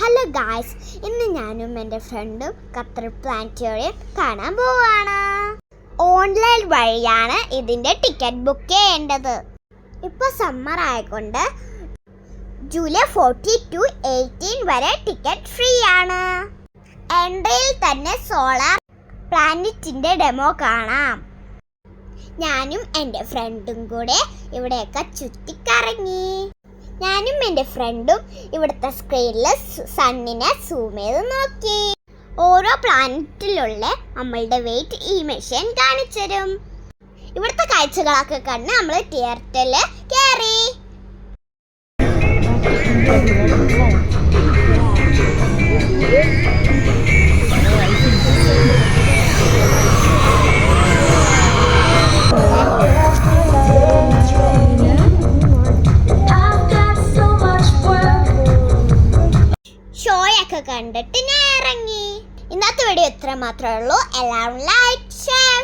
Hello guys, ഇന്ന് ഞാനും എൻ്റെ ഫ്രണ്ടും ഖത്തർ പ്ലാനറ്റോറിയം കാണാൻ പോവാണ്. ഓൺലൈൻ വഴിയാണ് ഇതിൻ്റെ ടിക്കറ്റ് ബുക്ക് ചെയ്യേണ്ടത്. ഇപ്പോൾ സമ്മർ ആയതുകൊണ്ട് ജൂലൈ 14 to 18 വരെ ടിക്കറ്റ് ഫ്രീ ആണ്. എൻട്രിയിൽ തന്നെ സോളാർ പ്ലാനറ്റിൻ്റെ ഡെമോ കാണാം. ഞാനും എൻ്റെ ഫ്രണ്ടും കൂടെ ഇവിടെയൊക്കെ ചുറ്റിക്കറങ്ങി. ഞാനും എൻ്റെ ഫ്രണ്ടും ഇവിടുത്തെ സ്ക്രീനിൽ സണ്ണിനെ സൂം ചെയ്ത് നോക്കി. ഓരോ പ്ലാനറ്റിലുള്ള നമ്മളുടെ വെയിറ്റ് ഈ മെഷീൻ കാണിച്ചു തരും. ഇവിടുത്തെ കാഴ്ചകളൊക്കെ കണ്ട് നമ്മൾ തിയേറ്ററിൽ കയറി. ഷോയൊക്കെ കണ്ടിട്ട് ഞാൻ ഇറങ്ങി. ഇന്നത്തെ വീഡിയോ ഇത്ര മാത്രമേ ഉള്ളൂ. എല്ലാവരും ലൈക്ക്, ഷെയർ,